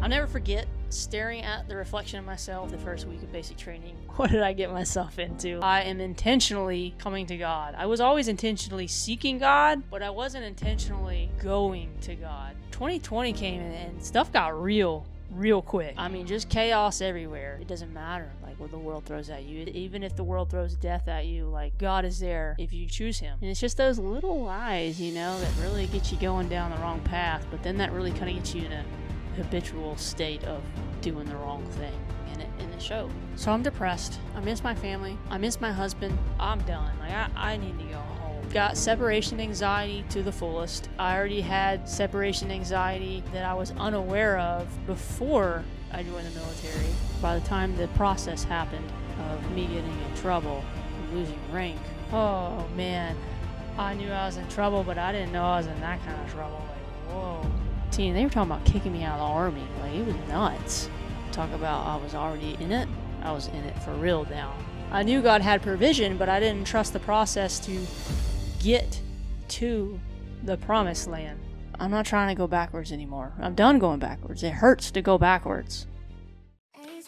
I'll never forget staring at the reflection of myself the first week of basic training. What did I get myself into? I am intentionally coming to God. I was always intentionally seeking God, but I wasn't intentionally going to God. 2020 came in and stuff got real quick. I mean, just chaos everywhere. It doesn't matter, like, what the world throws at you. Even if the world throws death at you, like, God is there if you choose Him. And it's just those little lies, you know, that really get you going down the wrong path, but then that really kind of gets you in a habitual state of doing the wrong thing, and it showed. So I'm depressed. I miss my family. I miss my husband. I'm done. Like, I need to go home. Got separation anxiety to the fullest. I already had separation anxiety that I was unaware of before I joined the military. By the time the process happened of me getting in trouble and losing rank, oh man, I knew I was in trouble, but I didn't know I was in that kind of trouble. Like, whoa. They were talking about kicking me out of the army. Like, it was nuts. Talk about I was already in it. I was in it for real now. I knew God had provision, but I didn't trust the process to get to the promised land. I'm not trying to go backwards anymore. I'm done going backwards. It hurts to go backwards.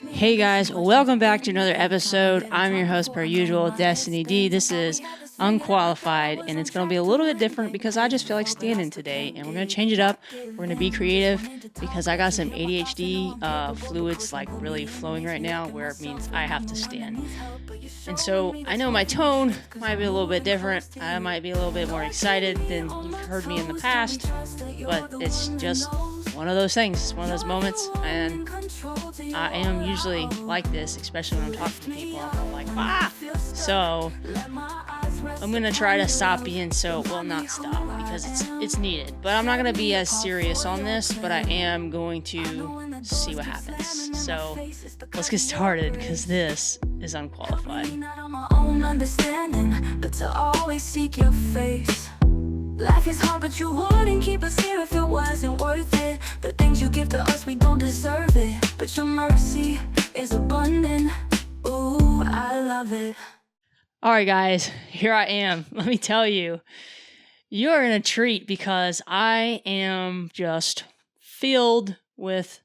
Hey guys, welcome back to another episode. I'm your host per usual, Destiny D. This is Unqualified, and it's going to be a little bit different because I just feel like standing today, and we're going to change it up. We're going to be creative because I got some ADHD fluids like really flowing right now, where it means I have to stand. And so I know my tone might be a little bit different. I might be a little bit more excited than you've heard me in the past, but it's just one of those things, one of those moments, and I am usually like this, especially when I'm talking to people. I'm like, So I'm gonna try to stop being not stop, because it's needed. But I'm not gonna be as serious on this, but I am going to see what happens. So let's get started, because this is Unqualified. Life is hard, but you wouldn't keep us here if it wasn't worth it. The things you give to us, we don't deserve it, but your mercy is abundant. Ooh, I love it. All right, guys, here I am. Let me tell you, you're in a treat, because I am just filled with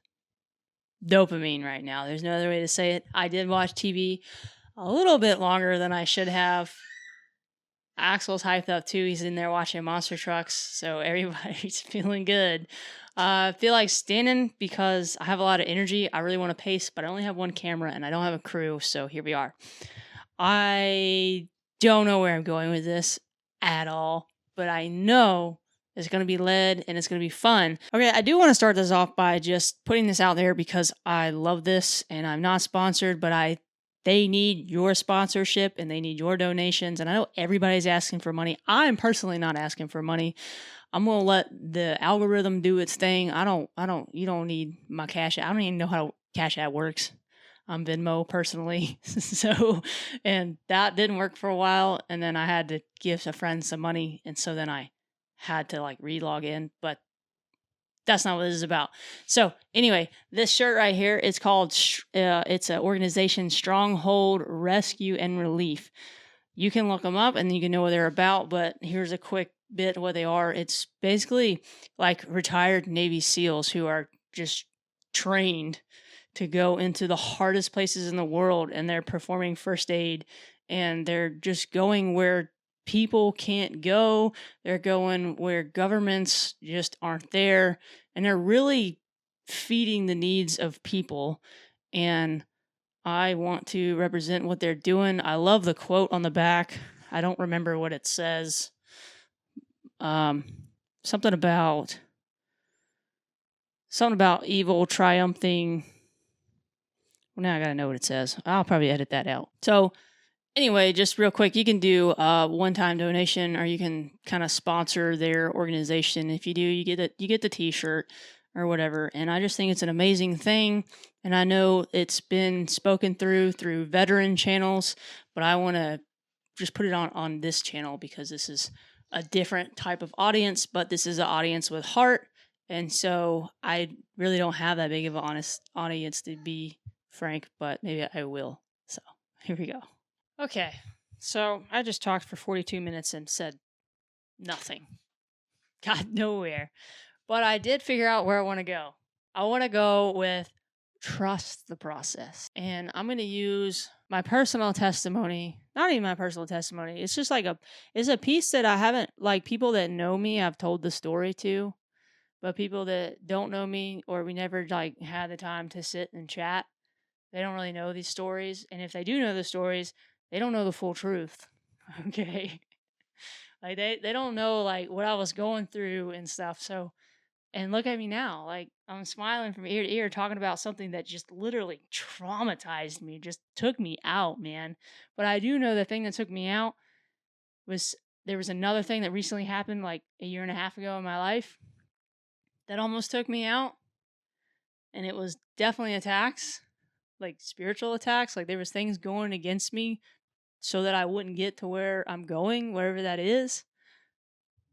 dopamine right now. There's no other way to say it. I did watch TV a little bit longer than I should have. Axel's hyped up too. He's in there watching monster trucks, so everybody's feeling good. I feel like standing because I have a lot of energy. I really want to pace, but I only have one camera and I don't have a crew, so here we are. I don't know where I'm going with this at all, but I know it's going to be led and it's going to be fun. Okay, I do want to start this off by just putting this out there because I love this, and I'm not sponsored, but they need your sponsorship and they need your donations. And I know everybody's asking for money. I'm personally not asking for money. I'm going to let the algorithm do its thing. You don't need my Cash App. I don't even know how Cash App works. I'm Venmo personally. And that didn't work for a while. And then I had to give a friend some money. And so then I had to re-log in, but that's not what this is about. So anyway, this shirt right here, it's called, it's an organization, Stronghold Rescue and Relief. You can look them up and you can know what they're about, but here's a quick bit of what they are. It's basically like retired Navy SEALs who are just trained to go into the hardest places in the world, and they're performing first aid, and they're just going where people can't go. They're going where governments just aren't there, and they're really feeding the needs of people. And I want to represent what they're doing. I love the quote on the back. I don't remember what it says. Something about evil triumphing. Well, now I gotta know what it says. I'll probably edit that out. So anyway, just real quick, you can do a one-time donation, or you can kind of sponsor their organization. If you do, you get the T-shirt or whatever. And I just think it's an amazing thing. And I know it's been spoken through veteran channels, but I want to just put it on this channel because this is a different type of audience, but this is an audience with heart. And so I really don't have that big of an honest audience, to be frank, but maybe I will. So here we go. Okay, so I just talked for 42 minutes and said nothing. Got nowhere. But I did figure out where I want to go. I want to go with trust the process. And I'm going to use my personal testimony, not even my personal testimony. It's just like it's a piece that I haven't, like people that know me, I've told the story to, but people that don't know me or we never like had the time to sit and chat, they don't really know these stories. And if they do know the stories, they don't know the full truth. Okay. Like they don't know like what I was going through and stuff. So, and look at me now. Like I'm smiling from ear to ear talking about something that just literally traumatized me, just took me out, man. But I do know the thing that took me out was there was another thing that recently happened like a year and a half ago in my life that almost took me out. And it was definitely attacks, like spiritual attacks. Like there was things going against me so that I wouldn't get to where I'm going, wherever that is.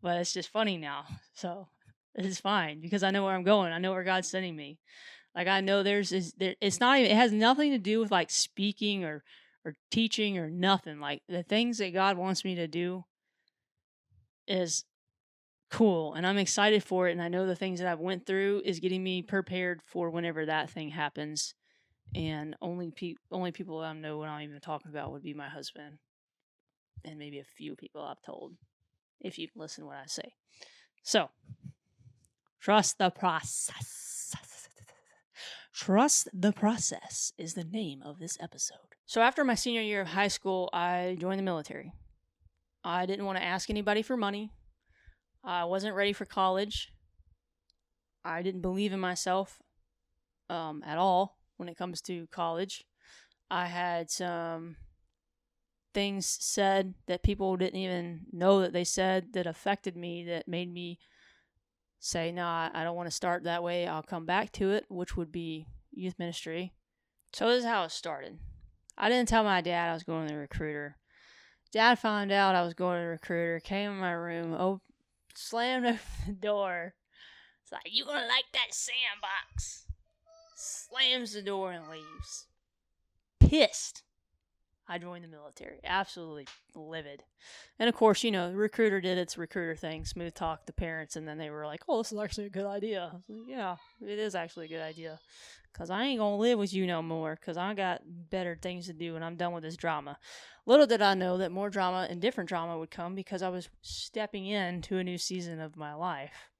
But it's just funny now. So it's fine because I know where I'm going. I know where God's sending me. Like I know it's not even, it has nothing to do with like speaking or teaching or nothing. Like the things that God wants me to do is cool and I'm excited for it. And I know the things that I've went through is getting me prepared for whenever that thing happens. And only people I know what I'm even talking about would be my husband and maybe a few people I've told, if you can listen to what I say. So, trust the process. Trust the process is the name of this episode. So after my senior year of high school, I joined the military. I didn't want to ask anybody for money. I wasn't ready for college. I didn't believe in myself at all when it comes to college. I had some things said that people didn't even know that they said that affected me, that made me say, nah, I don't want to start that way. I'll come back to it, which would be youth ministry. So this is how it started. I didn't tell my dad I was going to the recruiter. Dad found out I was going to the recruiter, came in my room, slammed open the door. It's like, you gonna like that sandbox? Slams the door and leaves. Pissed. I joined the military. Absolutely livid. And of course, the recruiter did its recruiter thing, smooth talk the parents, and then they were like, oh, this is actually a good idea. I was like, yeah, it is actually a good idea. Because I ain't going to live with you no more, because I got better things to do, and I'm done with this drama. Little did I know that more drama and different drama would come because I was stepping into a new season of my life.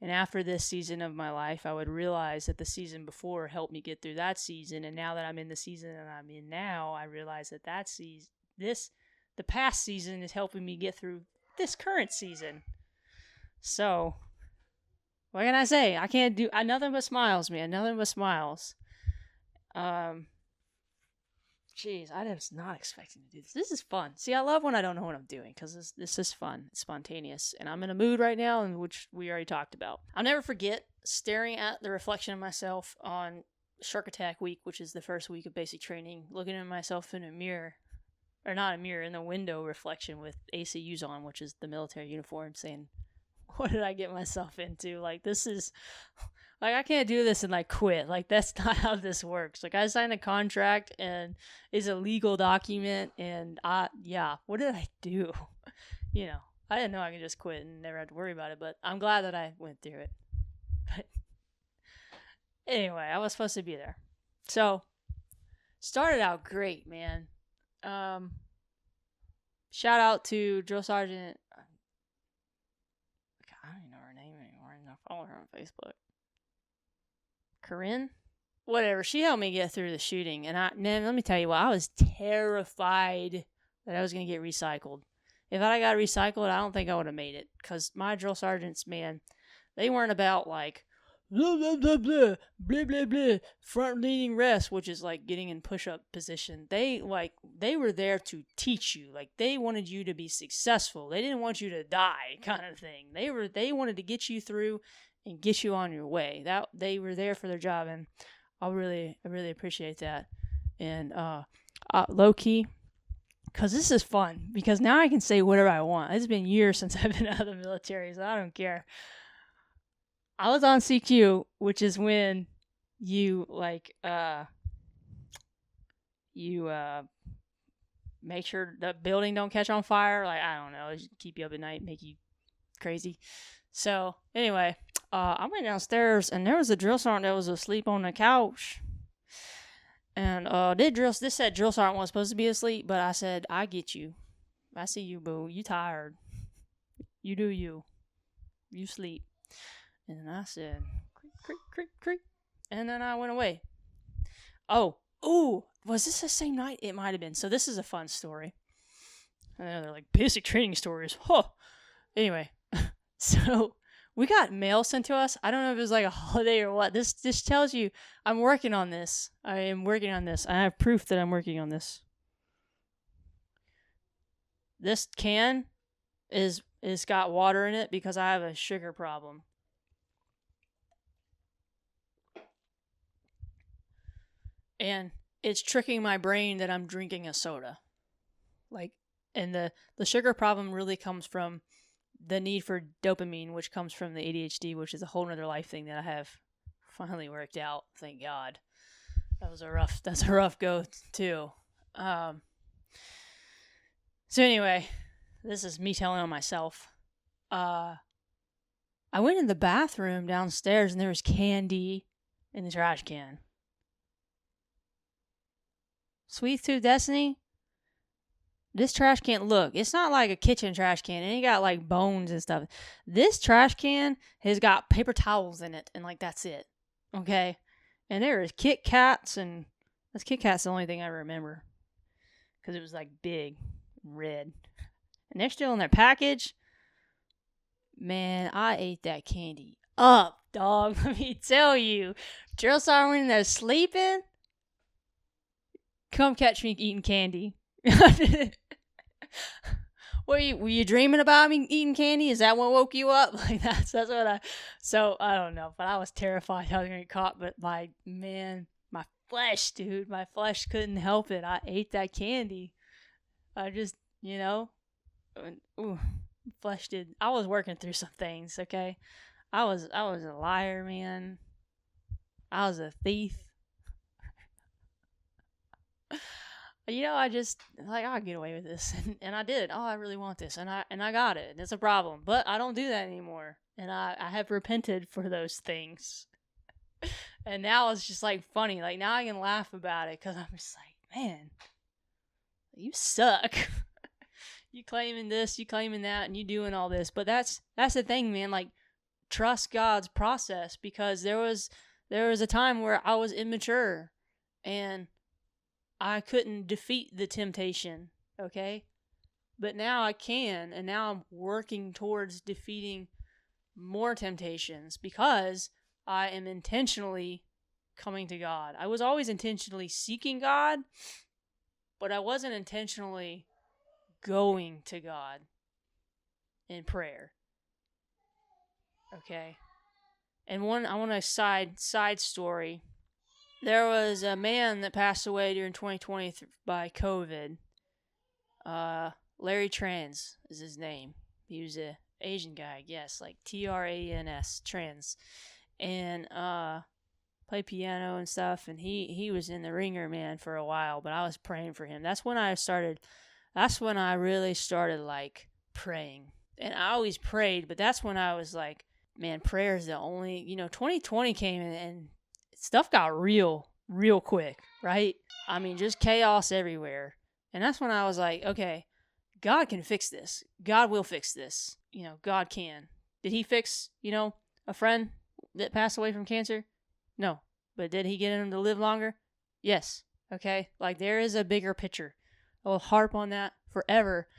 And after this season of my life, I would realize that the season before helped me get through that season. And now that I'm in the season that I'm in now, I realize that season, the past season is helping me get through this current season. So, what can I say? I can't do nothing but smiles, man. Nothing but smiles. Jeez, I was not expecting to do this. This is fun. See, I love when I don't know what I'm doing because this is fun. It's spontaneous. And I'm in a mood right now, in which we already talked about. I'll never forget staring at the reflection of myself on Shark Attack Week, which is the first week of basic training, looking at myself in a mirror, or not a mirror, in the window reflection with ACUs on, which is the military uniform, saying, what did I get myself into? Like, this is... Like, I can't do this and, quit. Like, that's not how this works. Like, I signed a contract, and it's a legal document, and, what did I do? I didn't know I could just quit and never have to worry about it, but I'm glad that I went through it. But anyway, I was supposed to be there. So, started out great, man. Shout out to Drill Sergeant. I don't even know her name anymore. I follow her on Facebook. Corinne? Whatever. She helped me get through the shooting. And man, let me tell you what, I was terrified that I was going to get recycled. If I got recycled, I don't think I would have made it. Because my drill sergeants, man, they weren't about blah, blah, blah, blah, blah, blah, blah, front leaning rest, which is getting in push-up position. They were there to teach you. They wanted you to be successful. They didn't want you to die, kind of thing. They wanted to get you through and get you on your way. That they were there for their job, and I really appreciate that. And low key, because this is fun, because now I can say whatever I want. It's been years since I've been out of the military, so I don't care. I was on CQ, which is when you make sure the building don't catch on fire. I don't know, keep you up at night, make you crazy. So anyway, I went downstairs and there was a drill sergeant that was asleep on the couch. And this said drill sergeant was supposed to be asleep, but I said, I get you. I see you, boo. You tired. You do you. You sleep. And then I said, creak, creak, creak, creak. And then I went away. Oh, ooh, was this the same night? It might have been. So this is a fun story. I know they're like basic training stories. Huh. Anyway, so we got mail sent to us. I don't know if it was like a holiday or what. This tells you I'm working on this. I am working on this. I have proof that I'm working on this. This can is got water in it because I have a sugar problem. And it's tricking my brain that I'm drinking a soda. And the sugar problem really comes from the need for dopamine, which comes from the ADHD, which is a whole nother life thing that I have finally worked out. Thank God. That's a rough go too. So anyway, this is me telling on myself. I went in the bathroom downstairs and there was candy in the trash can. Sweet Tooth Destiny, this trash can, look, it's not like a kitchen trash can. It ain't got like bones and stuff. This trash can has got paper towels in it, and like that's it. Okay? And there is Kit Kats, and this Kit Kat's the only thing I remember. Because it was like big, red. And they're still in their package. Man, I ate that candy up, dog. Let me tell you. Drill sergeant when they're sleeping, come catch me eating candy. Were you dreaming about me eating candy? Is that what woke you up? Like that's what so I don't know, but I was terrified I was gonna get caught. But my flesh, dude, my flesh couldn't help it. I ate that candy. I just, flesh did. I was working through some things. Okay, I was a liar, man. I was a thief. I just, I'll get away with this. And I did. Oh, I really want this. And I got it. It's a problem. But I don't do that anymore. And I have repented for those things. And now it's just, funny. Now I can laugh about it. Because I'm just man, you suck. You claiming this, you claiming that, and you doing all this. But that's the thing, man. Trust God's process. Because there was a time where I was immature. And I couldn't defeat the temptation, okay? But now I can, and now I'm working towards defeating more temptations because I am intentionally coming to God. I was always intentionally seeking God, but I wasn't intentionally going to God in prayer, okay? And I want a side story. There was a man that passed away during 2020 by COVID. Larry Trans is his name. He was a Asian guy, I guess, Trans, trans. And played piano and stuff. And he was in the ringer, man, for a while. But I was praying for him. That's when I really started, praying. And I always prayed, but that's when I was man, prayer is the only, 2020 came in and stuff got real quick, right? I mean, just chaos everywhere. And that's when I was okay, God can fix this. God will fix this. God can. Did he fix, a friend that passed away from cancer? No. But did he get him to live longer? Yes. Okay? There is a bigger picture. I will harp on that forever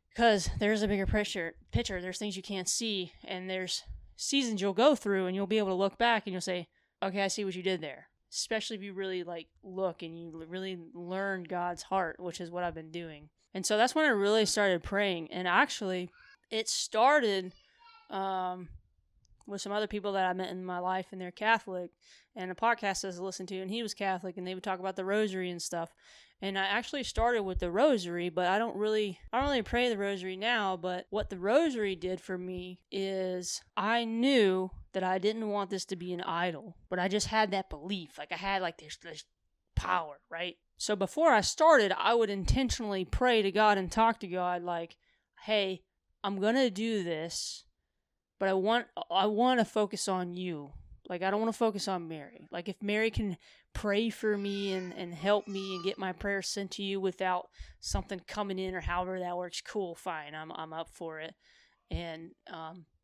because there's a bigger picture. There's things you can't see, and there's seasons you'll go through, and you'll be able to look back, and you'll say, okay, I see what you did there. Especially if you really look and you really learn God's heart, which is what I've been doing. And so that's when I really started praying. And actually, it started with some other people that I met in my life, and they're Catholic. And a podcast I listened to, and he was Catholic, and they would talk about the rosary and stuff. And I actually started with the rosary, but I don't really pray the rosary now. But what the rosary did for me is I knew that I didn't want this to be an idol, but I just had that belief. I had this power, right? So before I started, I would intentionally pray to God and talk to God hey, I'm going to do this, but I want to focus on you. Like, I don't want to focus on Mary. Like, if Mary can pray for me and help me and get my prayers sent to you without something coming in or however that works, cool, fine, I'm up for it. And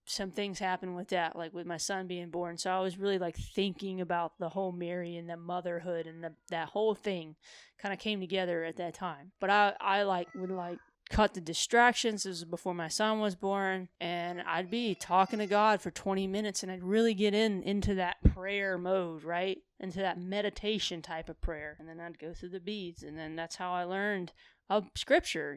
some things happened with that, like with my son being born. So I was really like thinking about the whole Mary and the motherhood and that whole thing kind of came together at that time. But I would cut the distractions. This was before my son was born, and I'd be talking to God for 20 minutes, and I'd really get into that prayer mode, right? Into that meditation type of prayer. And then I'd go through the beads, and then that's how I learned of scripture,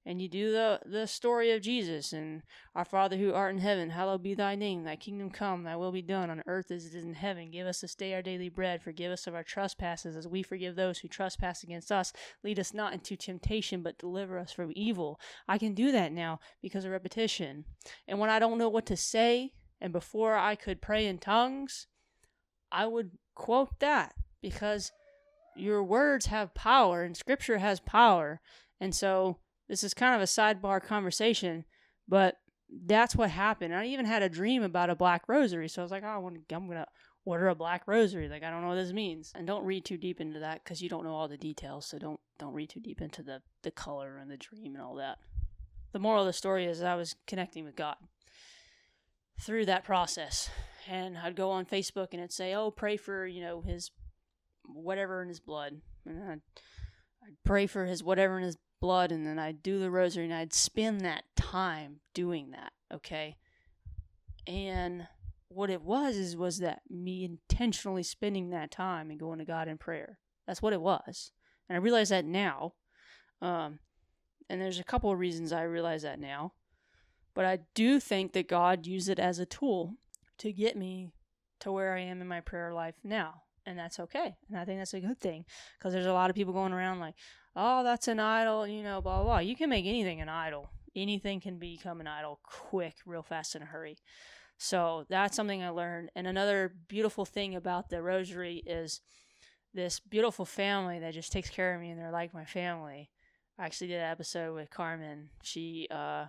and you do the story of Jesus and our Father who art in heaven, hallowed be thy name, thy kingdom come, thy will be done on earth as it is in heaven. Give us this day our daily bread, forgive us of our trespasses as we forgive those who trespass against us. Lead us not into temptation, but deliver us from evil. I can do that now because of repetition. And when I don't know what to say, and before I could pray in tongues, I would quote that, because your words have power and scripture has power. And so this is kind of a sidebar conversation, but that's what happened. I even had a dream about a black rosary. So I was like, I'm going to order a black rosary. Like, I don't know what this means. And don't read too deep into that because you don't know all the details. So don't read too deep into the color and the dream and all that. The moral of the story is I was connecting with God through that process. And I'd go on Facebook and it'd say, oh, pray for, his whatever in his blood, and I'd pray for his whatever in his blood, and then I'd do the rosary, and I'd spend that time doing that, okay? And what it was that me intentionally spending that time and going to God in prayer. That's what it was. And I realize that now, and there's a couple of reasons I realize that now, but I do think that God used it as a tool to get me to where I am in my prayer life now. And that's okay. And I think that's a good thing, because there's a lot of people going around like, oh, that's an idol, blah, blah, blah. You can make anything an idol. Anything can become an idol quick, real fast, in a hurry. So that's something I learned. And another beautiful thing about the rosary is this beautiful family that just takes care of me, and they're like my family. I actually did an episode with Carmen. She's the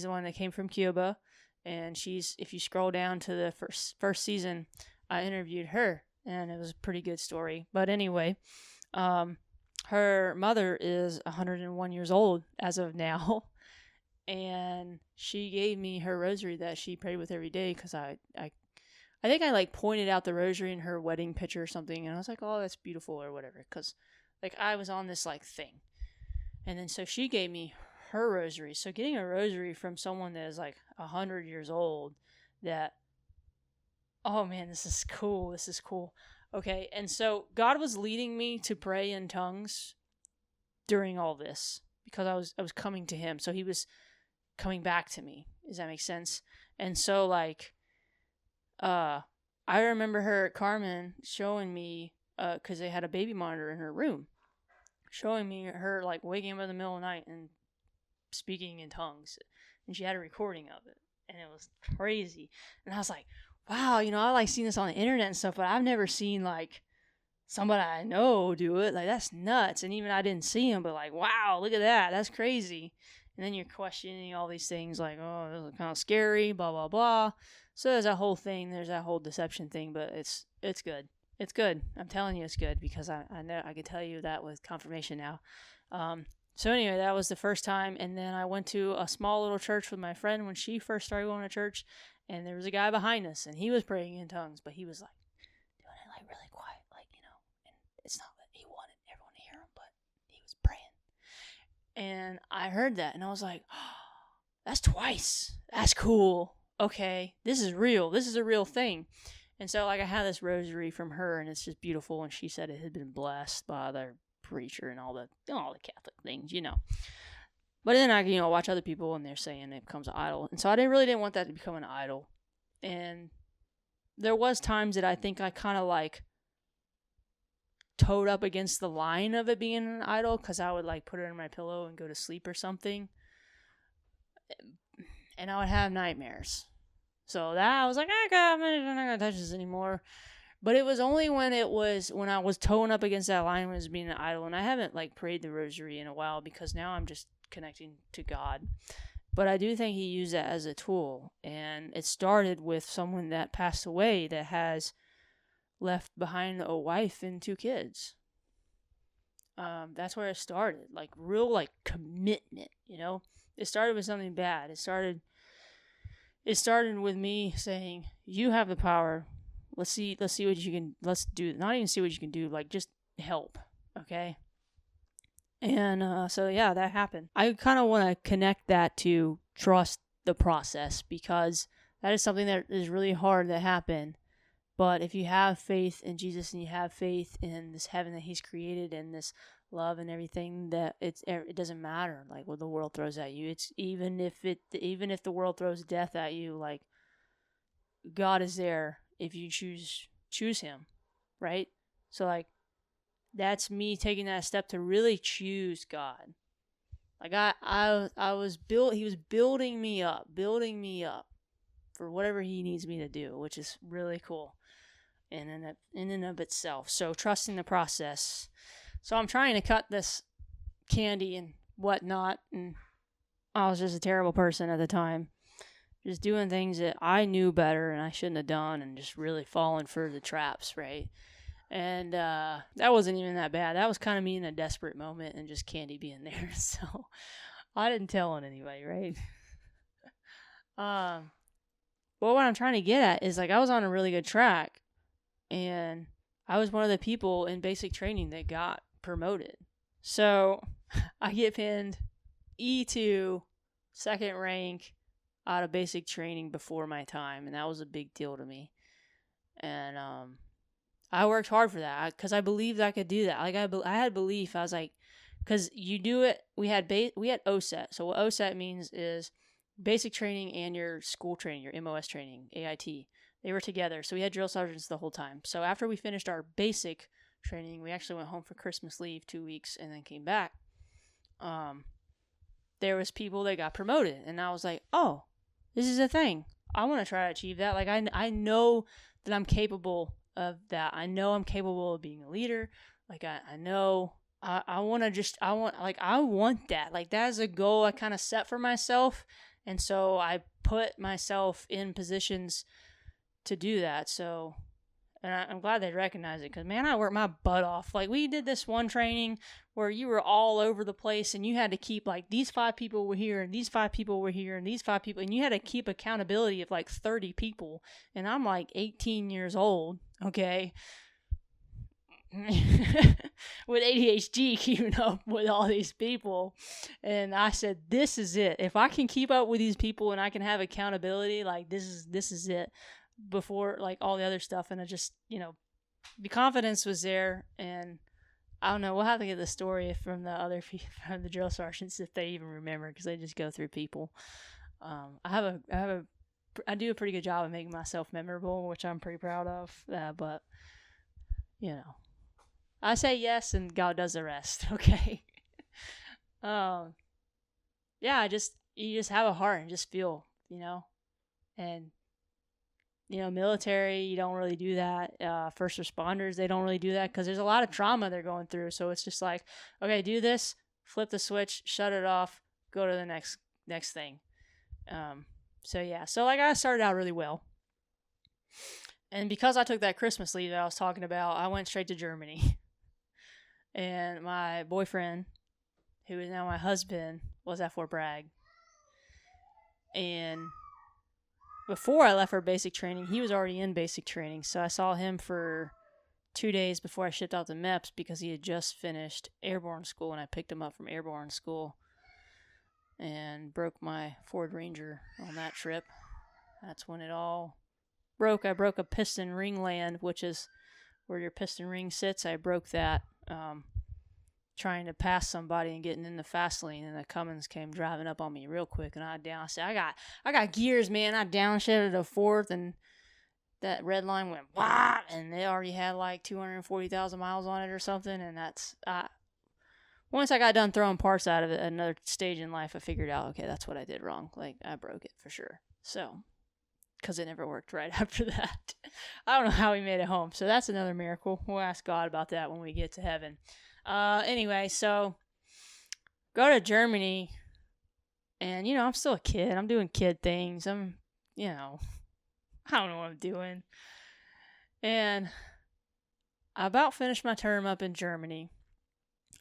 one that came from Cuba, and if you scroll down to the first season, I interviewed her. And it was a pretty good story. But anyway, her mother is 101 years old as of now. And she gave me her rosary that she prayed with every day, because I think I pointed out the rosary in her wedding picture or something. And I was like, oh, that's beautiful or whatever. Because I was on this thing. And then so she gave me her rosary. So getting a rosary from someone that is 100 years old, that, oh man, this is cool. Okay, and so God was leading me to pray in tongues during all this, because I was coming to him. So he was coming back to me. Does that make sense? And so I remember Carmen showing me, because they had a baby monitor in her room, showing me her waking up in the middle of the night and speaking in tongues. And she had a recording of it. And it was crazy. And I was like, wow, I seen this on the internet and stuff, but I've never seen somebody I know do it. That's nuts. And even I didn't see him, but wow, look at that. That's crazy. And then you're questioning all these things oh, this is kind of scary, blah, blah, blah. So there's that whole thing. There's that whole deception thing, but it's good. It's good. I'm telling you it's good, because I know I can tell you that with confirmation now. So anyway, that was the first time. And then I went to a small little church with my friend when she first started going to church. And there was a guy behind us, and he was praying in tongues, but he was doing it really quiet, and it's not that he wanted everyone to hear him, but he was praying. And I heard that, and I was like, oh, that's twice. That's cool. Okay, this is real. This is a real thing. And so I had this rosary from her, and it's just beautiful. And she said it had been blessed by the preacher and all the Catholic things, But then I, watch other people, and they're saying it becomes an idol. And so I really didn't want that to become an idol. And there was times that I think I kind of toed up against the line of it being an idol, because I would put it in my pillow and go to sleep or something. And I would have nightmares. So that I was like, I'm not going to touch this anymore. But it was only when I was toeing up against that line when it was being an idol. And I haven't prayed the rosary in a while, because now I'm just connecting to God. But I do think he used that as a tool. And it started with someone that passed away that has left behind a wife and 2 kids. That's where it started. Like, real, like, commitment, you know? It started with something bad. It started with me saying, you have the power. Let's see what you can, let's do, not even see what you can do, like, just help, okay? And so, yeah, that happened. I kind of want to connect that to trust the process, because that is something that is really hard to happen. But if you have faith in Jesus and you have faith in this heaven that he's created and this love and everything, that it doesn't matter like what the world throws at you. It's even if the world throws death at you, like, God is there if you choose him, right? So, like, that's me taking that step to really choose God. Like, I was built. He was building me up for whatever he needs me to do, which is really cool in and of itself. So, trusting the process. So, I'm trying to cut this candy and whatnot, and I was just a terrible person at the time. Just doing things that I knew better and I shouldn't have done, and just really falling for the traps, right? And that wasn't even that bad. That was kind of me in a desperate moment and just candy being there. So I didn't tell on anybody, right? But what I'm trying to get at is, like, I was on a really good track, and I was one of the people in basic training that got promoted. So I get pinned E2, second rank, out of basic training before my time, and that was a big deal to me. And I worked hard for that because I believed I could do that. Like, I had belief. I was like, because you do it. We had OSET. So what OSET means is basic training and your school training, your MOS training, AIT. They were together. So we had drill sergeants the whole time. So after we finished our basic training, we actually went home for Christmas leave 2 weeks and then came back. There was people that got promoted, and I was like, oh, this is a thing. I want to try to achieve that. Like, I know that I'm capable of that. I know I'm capable of being a leader. Like, I know I want that. Like, that is a goal I kind of set for myself. And so I put myself in positions to do that. So, and I'm glad they recognize it, because, man, I worked my butt off. Like, we did this one training where you were all over the place, and you had to keep, like, these 5 people were here, and these 5 people were here, and these 5 people, and you had to keep accountability of, like, 30 people. And I'm, like, 18 years old, okay? With ADHD, keeping up with all these people. And I said, this is it. If I can keep up with these people and I can have accountability, like, this is it. Before, like, all the other stuff. And I just, the confidence was there. And I don't know, we'll have to get the story from the other from the drill sergeants if they even remember, because they just go through people. I do a pretty good job of making myself memorable, which I'm pretty proud of. But I say yes, and God does the rest. Okay. Yeah, you just have a heart and just feel, and military, you don't really do that. First responders, they don't really do that because there's a lot of trauma they're going through. So it's just like, okay, do this, flip the switch, shut it off, go to the next thing. So yeah, so like I started out really well. And because I took that Christmas leave that I was talking about, I went straight to Germany. And my boyfriend, who is now my husband, was at Fort Bragg. And before I left for basic training, he was already in basic training. So I saw him for 2 days before I shipped out to MEPS, because he had just finished airborne school, and I picked him up from airborne school and broke my Ford Ranger on that trip. That's when it all broke. I broke a piston ring land, which is where your piston ring sits. I broke that trying to pass somebody and getting in the fast lane, and the Cummins came driving up on me real quick, and I said, I got gears, man. I downshifted to fourth, and that red line went wah, and they already had like 240,000 miles on it or something. And once I got done throwing parts out of it, another stage in life, I figured out, okay, that's what I did wrong. Like, I broke it for sure. So, because it never worked right after that. I don't know how we made it home. So that's another miracle. We'll ask God about that when we get to heaven. Anyway, so go to Germany. And, I'm still a kid. I'm doing kid things. You know, I don't know what I'm doing. And I about finished my term up in Germany.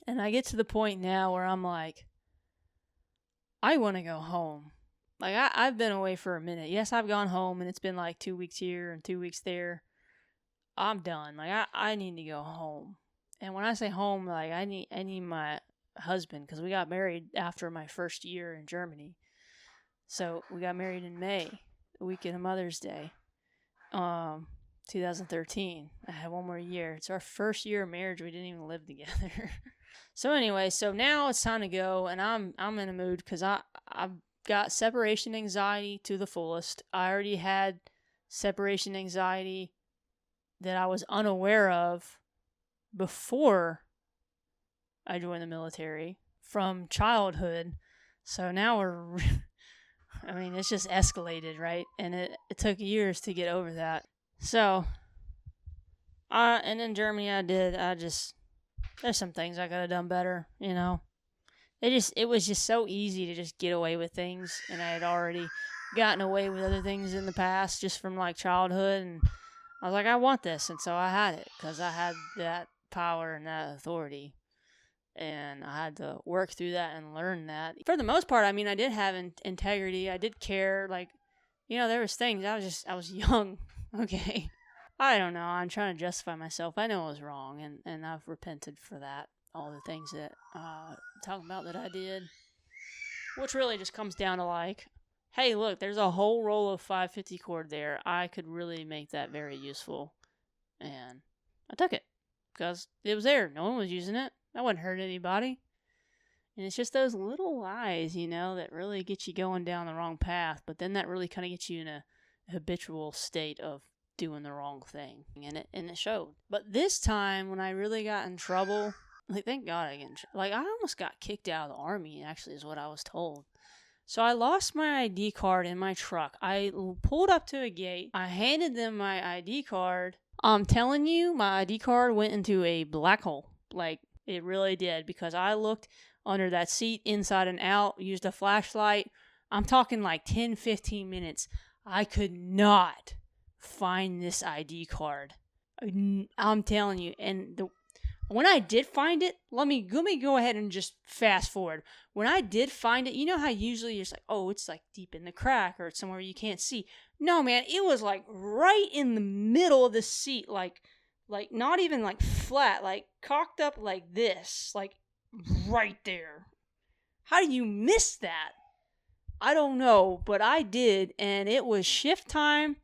And I get to the point now where I'm like, I want to go home. Like, I've been away for a minute. Yes, I've gone home, and it's been like 2 weeks here and 2 weeks there. I'm done. Like, I need to go home. And when I say home, like, I need my husband, because we got married after my first year in Germany. So we got married in May, the weekend of Mother's Day, 2013. I had one more year. It's our first year of marriage. We didn't even live together. So anyway, so now it's time to go, and I'm in a mood because I've got separation anxiety to the fullest. I already had separation anxiety that I was unaware of before I joined the military from childhood. So now it's just escalated, right? And it took years to get over that. So, and in Germany there's some things I could have done better, It was just so easy to just get away with things, and I had already gotten away with other things in the past just from like childhood, and I was like, I want this, and so I had it because I had that power and that authority, and I had to work through that and learn that. For the most part, I did have integrity. I did care, like, there was things. I was young, okay. I don't know. I'm trying to justify myself. I know I was wrong, and I've repented for that. All the things that talking about that I did, which really just comes down to like, hey, look, there's a whole roll of 550 cord there. I could really make that very useful, and I took it because it was there. No one was using it. I wouldn't hurt anybody. And it's just those little lies, that really get you going down the wrong path. But then that really kind of gets you in a habitual state of doing the wrong thing, and it showed. But this time, when I really got in trouble, like, thank God I almost got kicked out of the Army, actually, is what I was told. So I lost my ID card in my truck. I pulled up to a gate. I handed them my ID card. I'm telling you, my ID card went into a black hole. Like, it really did, because I looked under that seat, inside and out, used a flashlight. I'm talking like 10, 15 minutes. I could not find this ID card. I'm telling you. And when I did find it, let me go ahead and just fast forward. When I did find it, you know how usually you're just like, oh, it's like deep in the crack or it's somewhere you can't see. No, man, it was like right in the middle of the seat, like not even like flat, like cocked up like this, like right there. How do you miss that? I don't know, but I did, and it was shift time.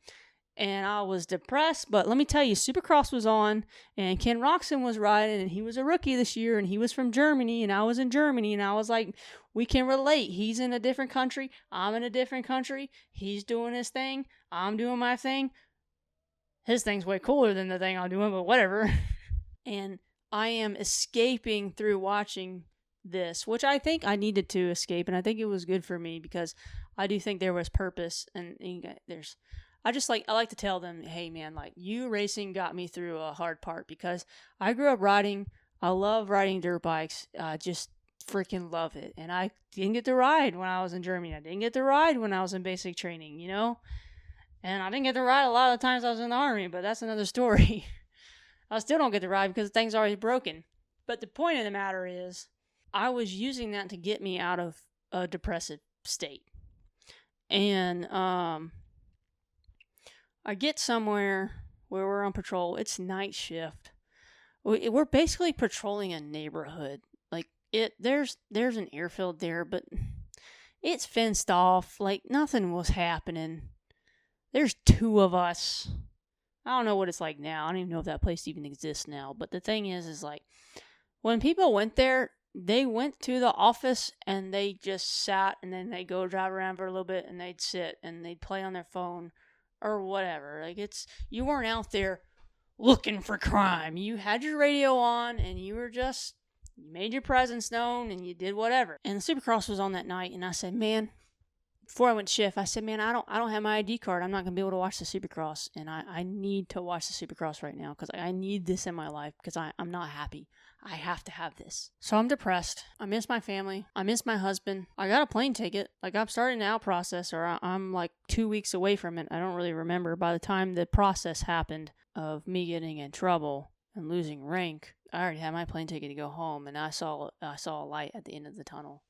And I was depressed, but let me tell you, Supercross was on, and Ken Roxon was riding, and he was a rookie this year, and he was from Germany, and I was in Germany, and I was like, we can relate. He's in a different country. I'm in a different country. He's doing his thing. I'm doing my thing. His thing's way cooler than the thing I'm doing, but whatever. And I am escaping through watching this, which I think I needed to escape, and I think it was good for me, because I do think there was purpose, and I like to tell them, hey man, like, you racing got me through a hard part, because I grew up riding. I love riding dirt bikes. Just freaking love it. And I didn't get to ride when I was in Germany. I didn't get to ride when I was in basic training, And I didn't get to ride a lot of the times I was in the Army, but that's another story. I still don't get to ride because the thing's already broken. But the point of the matter is, I was using that to get me out of a depressive state. And, I get somewhere where we're on patrol. It's night shift. We're basically patrolling a neighborhood. Like, there's an airfield there, but it's fenced off. Like, nothing was happening. There's 2 of us. I don't know what it's like now. I don't even know if that place even exists now. But the thing is like, when people went there, they went to the office and they just sat, and then they'd go drive around for a little bit, and they'd sit and they'd play on their phone or whatever. Like, you weren't out there looking for crime. You had your radio on, and you made your presence known, and you did whatever. And the Supercross was on that night, and I said, man, before I went to shift, I said, man, I don't have my ID card. I'm not going to be able to watch the Supercross. And I need to watch the Supercross right now because I need this in my life because I'm not happy. I have to have this. So I'm depressed. I miss my family. I miss my husband. I got a plane ticket. Like, I'm starting the out process, or I'm like 2 weeks away from it. I don't really remember. By the time the process happened of me getting in trouble and losing rank, I already had my plane ticket to go home, and I saw a light at the end of the tunnel.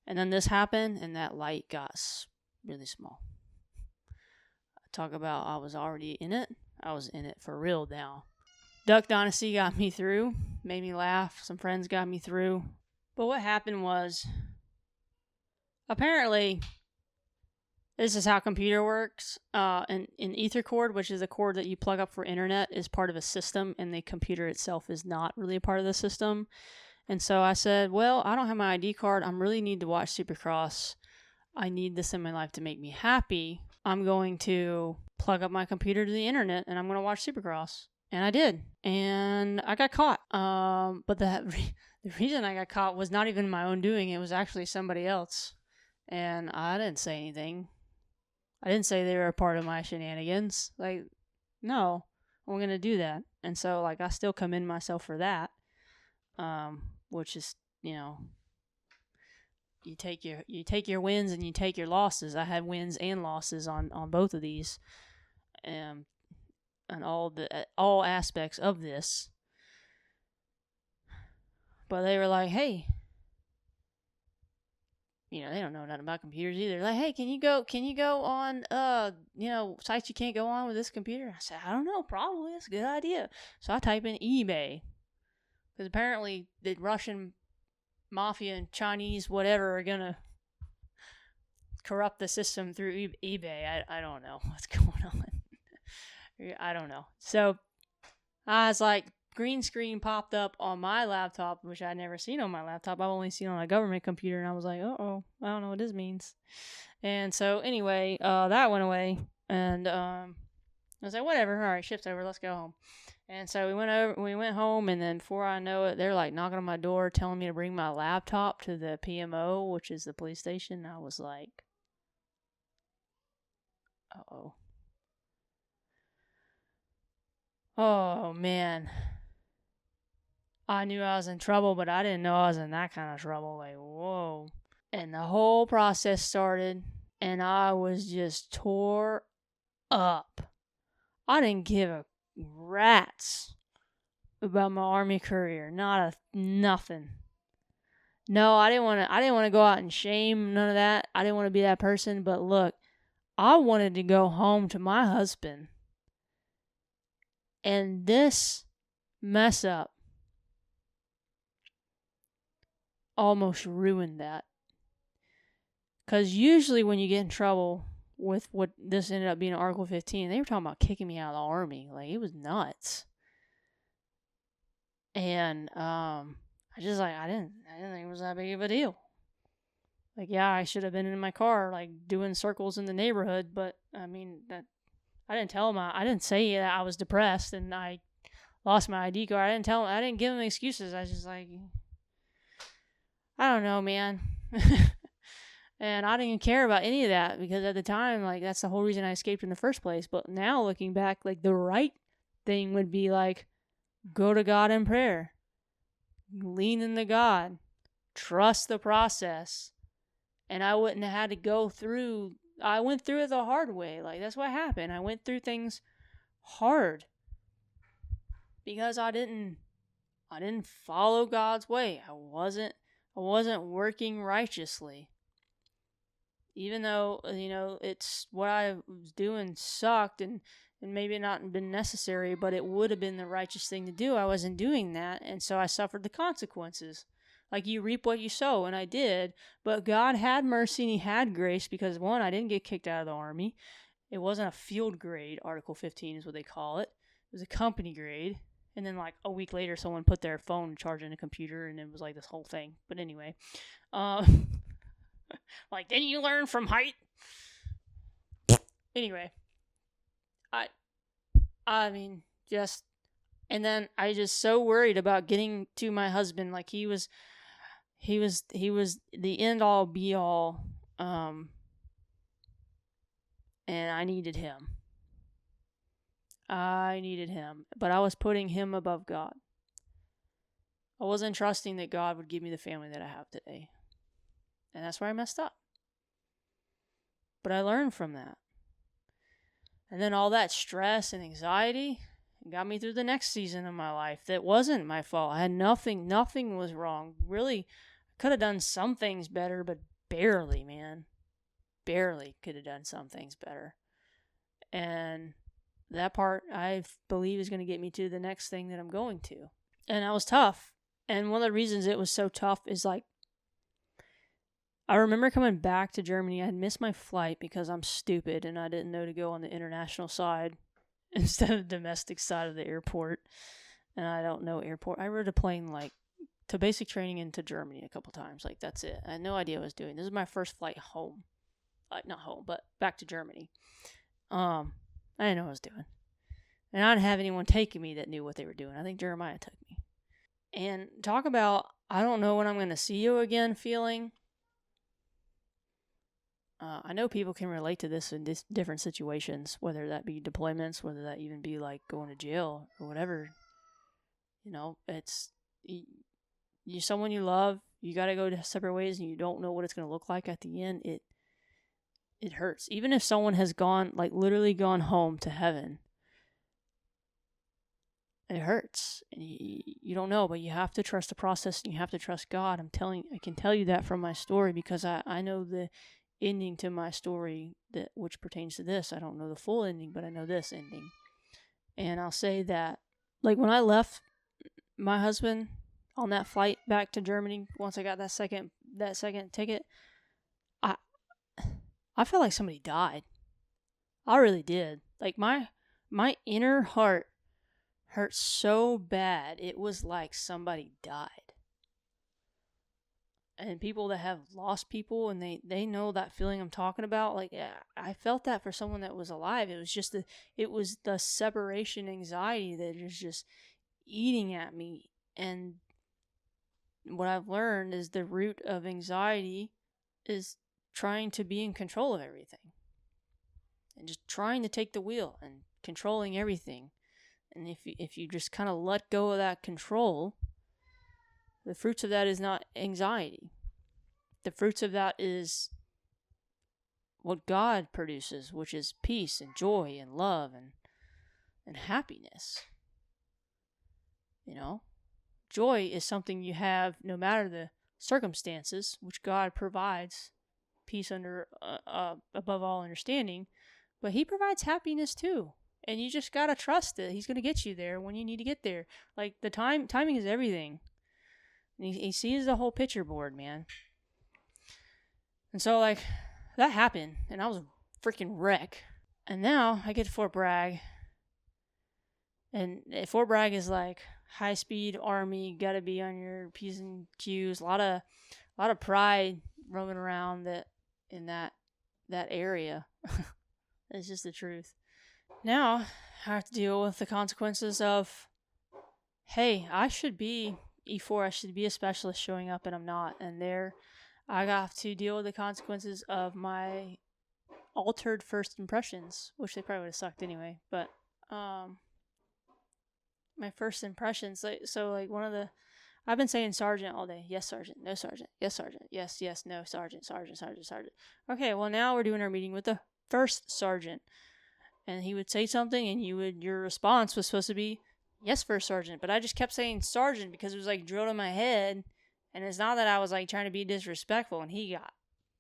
And then this happened, and that light got really small. Talk about I was already in it. I was in it for real now. Duck Dynasty got me through, made me laugh. Some friends got me through. But what happened was, apparently, this is how computer works. An ether cord, which is a cord that you plug up for internet, is part of a system, and the computer itself is not really a part of the system. And so I said, well, I don't have my ID card. I really need to watch Supercross. I need this in my life to make me happy. I'm going to plug up my computer to the internet, and I'm going to watch Supercross. And I did. And I got caught. But the reason I got caught was not even my own doing. It was actually somebody else. And I didn't say anything. I didn't say they were a part of my shenanigans. Like, no, I'm going to do that. And so, like, I still commend myself for that. Which is, you know, you take your wins and you take your losses. I had wins and losses on both of these. And all aspects of this. But they were like, hey, you know, they don't know nothing about computers either. Like, hey, can you go on sites you can't go on with this computer? I said, I don't know, probably. That's a good idea. So I type in eBay. Because apparently the Russian mafia and Chinese whatever are gonna corrupt the system through eBay. I don't know what's going on. I don't know. So I was like, green screen popped up on my laptop, which I'd never seen on my laptop. I've only seen on a government computer, and I was like, uh-oh, I don't know what this means. And so anyway, that went away, and I was like, whatever, all right, shift's over, let's go home. And so we went home, and then before I know it, they're like knocking on my door, telling me to bring my laptop to the PMO, which is the police station. I was like, uh-oh. Oh, man. I knew I was in trouble, but I didn't know I was in that kind of trouble. Like, whoa. And the whole process started, and I was just tore up. I didn't give a rat's about my Army career. Nothing. No, I didn't want to go out and shame, none of that. I didn't want to be that person, but look, I wanted to go home to my husband. And this mess up almost ruined that. Because usually when you get in trouble with what this ended up being Article 15, they were talking about kicking me out of the Army. Like, it was nuts. And I didn't think it was that big of a deal. Like, yeah, I should have been in my car, like, doing circles in the neighborhood, but, I mean, that I didn't tell him. I didn't say that I was depressed and I lost my ID card. I didn't give him excuses. I was just like, I don't know, man. And I didn't even care about any of that because at the time, like, that's the whole reason I escaped in the first place. But now looking back, like, the right thing would be like, go to God in prayer. Lean into God. Trust the process. And I wouldn't have had to go through. I went through it the hard way. Like, that's what happened. I went through things hard because I didn't follow God's way. I wasn't working righteously. Even though, you know, it's what I was doing sucked and maybe not been necessary, but it would have been the righteous thing to do. I wasn't doing that, and so I suffered the consequences. Like, you reap what you sow, and I did. But God had mercy and He had grace because, one, I didn't get kicked out of the Army. It wasn't a field grade. Article 15 is what they call it. It was a company grade. And then, like, a week later, someone put their phone charging a computer, and it was like this whole thing. But anyway, like, didn't you learn from height? Anyway, I mean, just, and then I just so worried about getting to my husband. Like, he was the end all be all. And I needed him. But I was putting him above God. I wasn't trusting that God would give me the family that I have today. And that's where I messed up. But I learned from that. And then all that stress and anxiety got me through the next season of my life that wasn't my fault. I had nothing was wrong. Really, I could have done some things better, but barely, man. Barely could have done some things better. And that part, I believe, is going to get me to the next thing that I'm going to. And that was tough. And one of the reasons it was so tough is like, I remember coming back to Germany. I had missed my flight because I'm stupid and I didn't know to go on the international side instead of the domestic side of the airport. And I don't know airport. I rode a plane like to basic training into Germany a couple times. Like, that's it. I had no idea what I was doing. This is my first flight home. Not home, but back to Germany. I didn't know what I was doing. And I didn't have anyone taking me that knew what they were doing. I think Jeremiah took me. And talk about, I don't know when I'm going to see you again feeling. I know people can relate to this in different situations, whether that be deployments, whether that even be like going to jail or whatever. You know, it's you someone you love, you got to go to separate ways and you don't know what it's going to look like at the end. It hurts. Even if someone has gone, like literally gone home to heaven, it hurts. And you don't know, but you have to trust the process and you have to trust God. I can tell you that from my story because I know the ending to my story that which pertains to this. I don't know the full ending, but I know this ending. And I'll say that, like when I left my husband on that flight back to Germany, once I got that second ticket, I felt like somebody died. I really did. Like my inner heart hurt so bad. It was like somebody died. And people that have lost people and they know that feeling I'm talking about. Like, I felt that for someone that was alive. It was just the separation anxiety that is just eating at me. And what I've learned is the root of anxiety is trying to be in control of everything. And just trying to take the wheel and controlling everything. And if you just kind of let go of that control, the fruits of that is not anxiety. The fruits of that is what God produces, which is peace and joy and love and happiness. You know, joy is something you have no matter the circumstances, which God provides peace under above all understanding, but He provides happiness too. And you just gotta trust that He's gonna get you there when you need to get there. Like the timing is everything. And he sees the whole picture board, man. And so, like, that happened, and I was a freaking wreck. And now I get to Fort Bragg, and Fort Bragg is like high-speed army, gotta be on your P's and Q's. A lot of pride roaming around in that area. It's just the truth. Now I have to deal with the consequences of, hey, I should be E4, I should be a specialist showing up and I'm not. And there I have to deal with the consequences of my altered first impressions, which they probably would have sucked anyway. But my first impressions, I've been saying sergeant all day. Yes, sergeant. No, sergeant. Yes, sergeant. Yes, no, sergeant. Okay, well now we're doing our meeting with the first sergeant. And he would say something and your response was supposed to be, yes, first sergeant. But I just kept saying sergeant because it was like drilled in my head. And it's not that I was like trying to be disrespectful. And he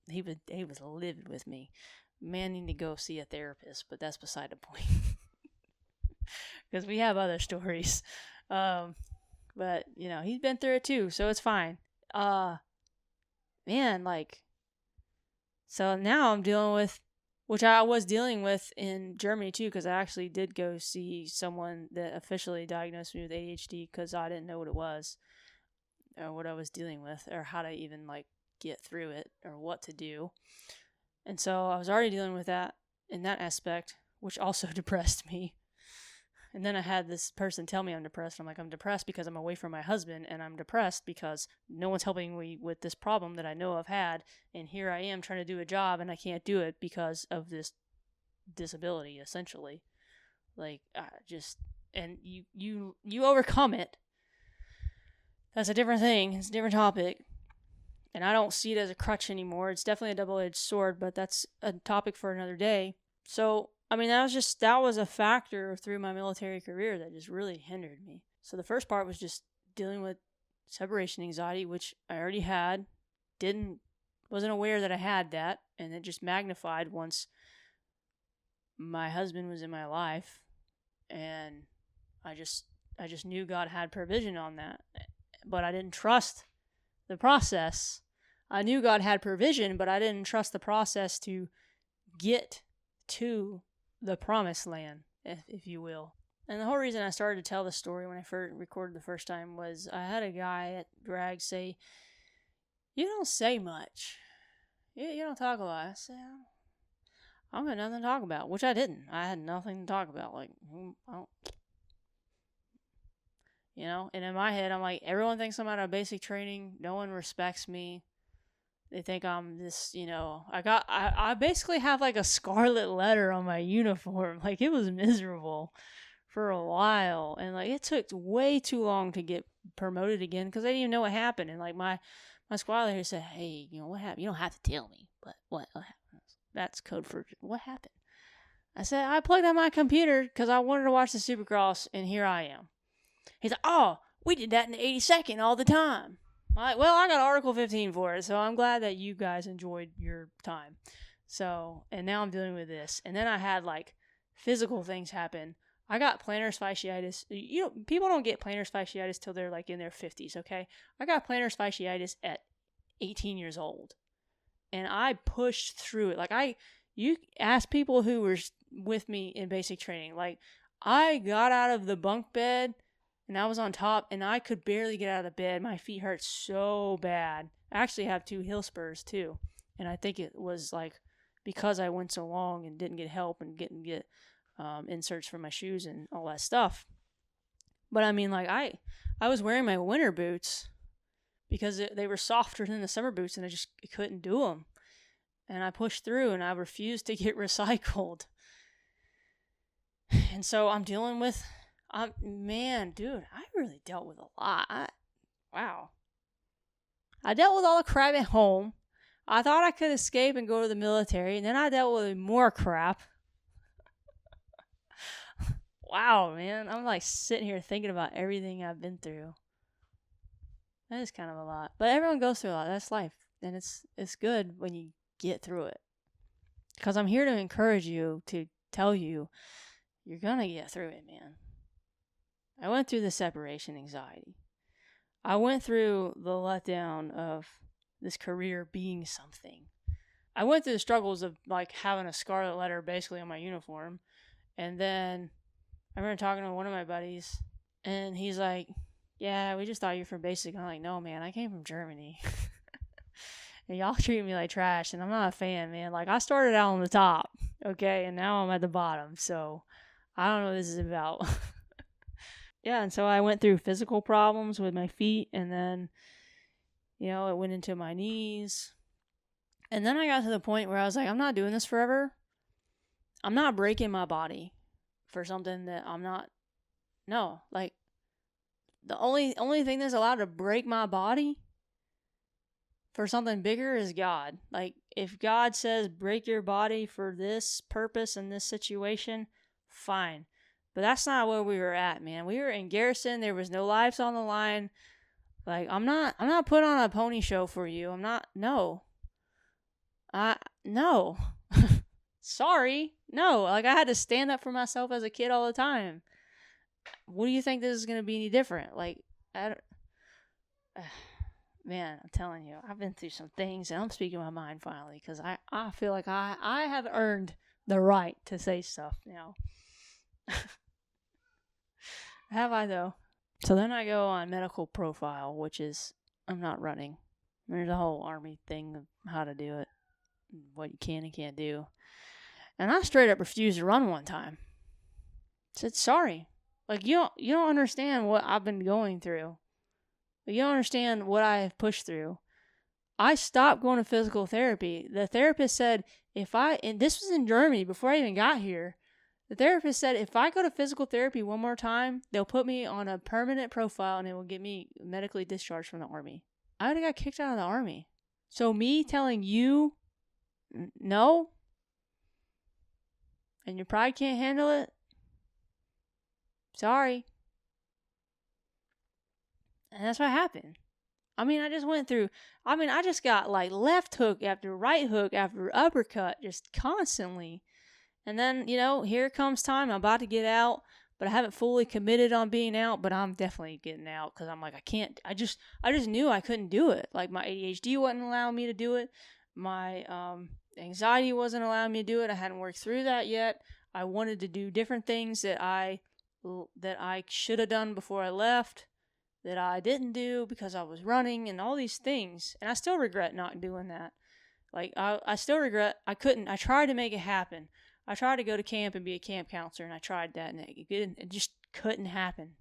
was livid with me. Man, need to go see a therapist, but that's beside the point. Because we have other stories. But, you know, he's been through it too, so it's fine. Man, like, so now I'm dealing with, which I was dealing with in Germany too, because I actually did go see someone that officially diagnosed me with ADHD because I didn't know what it was or what I was dealing with or how to even like get through it or what to do. And so I was already dealing with that in that aspect, which also depressed me. And then I had this person tell me I'm depressed. I'm like, I'm depressed because I'm away from my husband, and I'm depressed because no one's helping me with this problem that I know I've had. And here I am trying to do a job, and I can't do it because of this disability, essentially. Like, and you overcome it. That's a different thing. It's a different topic. And I don't see it as a crutch anymore. It's definitely a double-edged sword, but that's a topic for another day. So, I mean, that was a factor through my military career that just really hindered me. So the first part was just dealing with separation anxiety, which I already had. Wasn't aware that I had that, and it just magnified once my husband was in my life, and I just knew God had provision on that, but I didn't trust the process. I knew God had provision, but I didn't trust the process to get to the promised land, if you will. And the whole reason I started to tell the story when I first recorded the first time was I had a guy at drag say, "You don't say much. You don't talk a lot." I said, "I got nothing to talk about," which I didn't. I had nothing to talk about. Like, I don't, and in my head, I'm like, everyone thinks I'm out of basic training. No one respects me. They think I'm this, I basically have like a scarlet letter on my uniform. Like, it was miserable for a while. And like, it took way too long to get promoted again because I didn't even know what happened. And like, my squad leader said, "Hey, what happened? You don't have to tell me, but what happened?" That's code for what happened. I said, "I plugged on my computer because I wanted to watch the Supercross, and here I am." He's like, "Oh, we did that in the 82nd all the time." I'm like, "Well, I got Article 15 for it, so I'm glad that you guys enjoyed your time." So, and now I'm dealing with this. And then I had like physical things happen. I got plantar fasciitis. People don't get plantar fasciitis till they're like in their 50s, okay? I got plantar fasciitis at 18 years old. And I pushed through it. Like, you ask people who were with me in basic training, like, I got out of the bunk bed and I was on top and I could barely get out of the bed. My feet hurt so bad. I actually have 2 heel spurs too. And I think it was like because I went so long and didn't get help and get inserts for my shoes and all that stuff. But I mean, like, I was wearing my winter boots because they were softer than the summer boots and I just couldn't do them. And I pushed through and I refused to get recycled. And so I'm dealing with, man, dude, I really dealt with a lot. Wow. I dealt with all the crap at home. I thought I could escape and go to the military, and then I dealt with more crap. Wow, man. I'm like sitting here thinking about everything I've been through. That is kind of a lot. But everyone goes through a lot. That's life. And it's good when you get through it. Because I'm here to encourage you, to tell you, you're going to get through it, man. I went through the separation anxiety. I went through the letdown of this career being something. I went through the struggles of like having a scarlet letter basically on my uniform. And then I remember talking to one of my buddies and he's like, "Yeah, we just thought you were from basic." I'm like, "No, man, I came from Germany." And y'all treat me like trash and I'm not a fan, man. Like, I started out on the top, okay? And now I'm at the bottom. So I don't know what this is about. Yeah, and so I went through physical problems with my feet, and then, it went into my knees. And then I got to the point where I was like, I'm not doing this forever. I'm not breaking my body for something that I'm not. No, like, the only thing that's allowed to break my body for something bigger is God. Like, if God says break your body for this purpose and this situation, fine. But that's not where we were at, man. We were in garrison. There was no lives on the line. Like, I'm not putting on a pony show for you. I'm not. No. No. Sorry. No. Like, I had to stand up for myself as a kid all the time. What do you think this is going to be any different? Like, man, I'm telling you, I've been through some things and I'm speaking my mind finally because I feel like I have earned the right to say stuff now. Have I, though? So then I go on medical profile, which is, I'm not running. There's a whole army thing of how to do it, what you can and can't do. And I straight up refused to run one time. Said, sorry. Like, you don't understand what I've been going through. You don't understand what I have pushed through. I stopped going to physical therapy. The therapist said, and this was in Germany before I even got here, the therapist said if I go to physical therapy one more time, they'll put me on a permanent profile and it will get me medically discharged from the army. I would have got kicked out of the army. So me telling you no, and your pride can't handle it, sorry. And that's what happened. I mean, I just got like left hook after right hook after uppercut just constantly. And then, here comes time. I'm about to get out, but I haven't fully committed on being out, but I'm definitely getting out because I'm like, I can't. I just knew I couldn't do it. Like my ADHD wasn't allowing me to do it. My anxiety wasn't allowing me to do it. I hadn't worked through that yet. I wanted to do different things that I should have done before I left, that I didn't do because I was running and all these things. And I still regret not doing that. Like, I still regret I couldn't. I tried to make it happen. I tried to go to camp and be a camp counselor, and I tried that, and it just couldn't happen.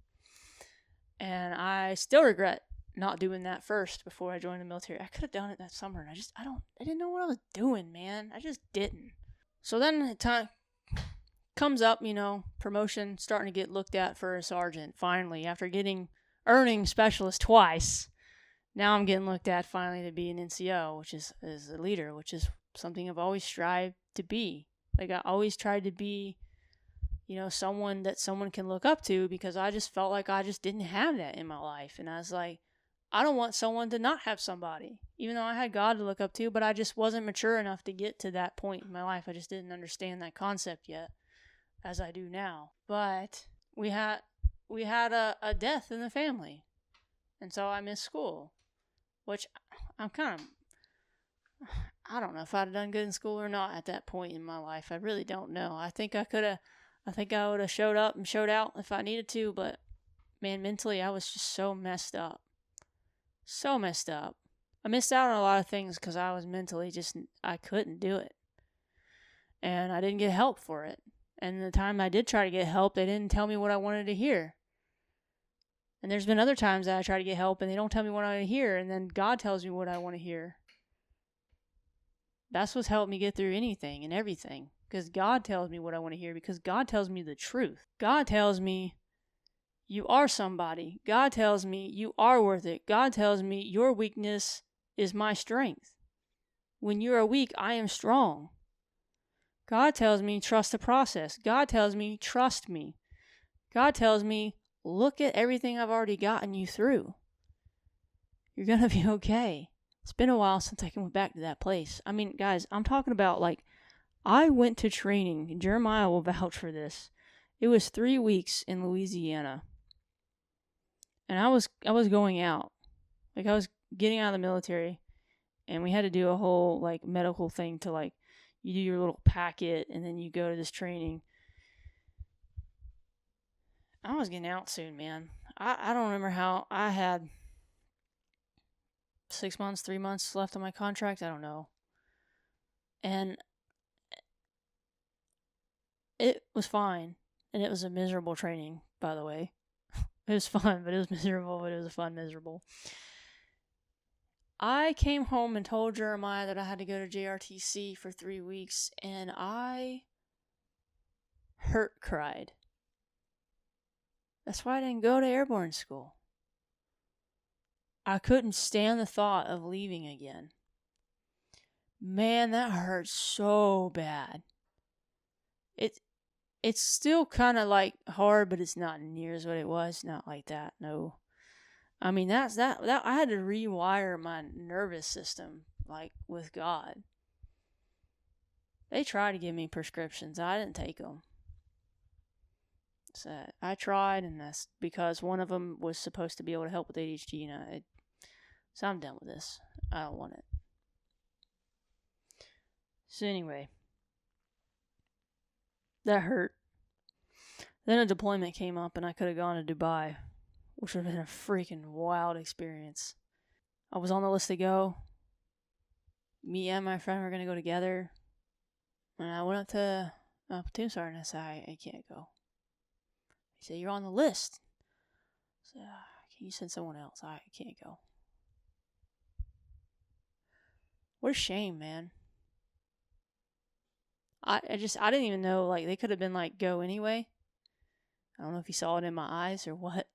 And I still regret not doing that first before I joined the military. I could have done it that summer, and I didn't know what I was doing, man. I just didn't. So then time comes up, promotion, starting to get looked at for a sergeant, finally, after earning specialist twice. Now I'm getting looked at finally to be an NCO, which is a leader, which is something I've always strived to be. Like, I always tried to be, someone that someone can look up to, because I just felt like I just didn't have that in my life. And I was like, I don't want someone to not have somebody, even though I had God to look up to, but I just wasn't mature enough to get to that point in my life. I just didn't understand that concept yet, as I do now. But we had a death in the family. And so I missed school, which I don't know if I'd have done good in school or not at that point in my life. I really don't know. I think I would have showed up and showed out if I needed to, but man, mentally I was just so messed up. So messed up. I missed out on a lot of things because I was mentally I couldn't do it. And I didn't get help for it. And the time I did try to get help, they didn't tell me what I wanted to hear. And there's been other times that I try to get help and they don't tell me what I want to hear, and then God tells me what I want to hear. That's what's helped me get through anything and everything. Because God tells me what I want to hear. Because God tells me the truth. God tells me you are somebody. God tells me you are worth it. God tells me your weakness is my strength. When you are weak, I am strong. God tells me trust the process. God tells me trust me. God tells me look at everything I've already gotten you through. You're going to be okay. It's been a while since I went back to that place. I mean, guys, I'm talking about I went to training. Jeremiah will vouch for this. It was 3 weeks in Louisiana. And I was going out. I was getting out of the military. And we had to do a whole medical thing to you do your little packet and then you go to this training. I was getting out soon, man. I don't remember how I had 6 months, 3 months left on my contract. I don't know. And it was fine. And it was a miserable training, by the way. It was fun, but it was miserable, but it was a fun miserable. I came home and told Jeremiah that I had to go to JRTC for 3 weeks, and I cried. That's why I didn't go to airborne school. I couldn't stand the thought of leaving again. Man, that hurt so bad. It's still kind of hard, but it's not near as what it was. Not like that, no. I mean, that I had to rewire my nervous system, with God. They tried to give me prescriptions. I didn't take them. So I tried, and that's because one of them was supposed to be able to help with ADHD, so I'm done with this. I don't want it. So anyway, that hurt. Then a deployment came up, and I could have gone to Dubai, which would have been a freaking wild experience. I was on the list to go. Me and my friend were going to go together. And I went up to my platoon sergeant and I said, I can't go. He said, you're on the list. I said, can you send someone else? I can't go. What a shame, man. I didn't even know, like, they could have been like, go anyway. I don't know if he saw it in my eyes or what.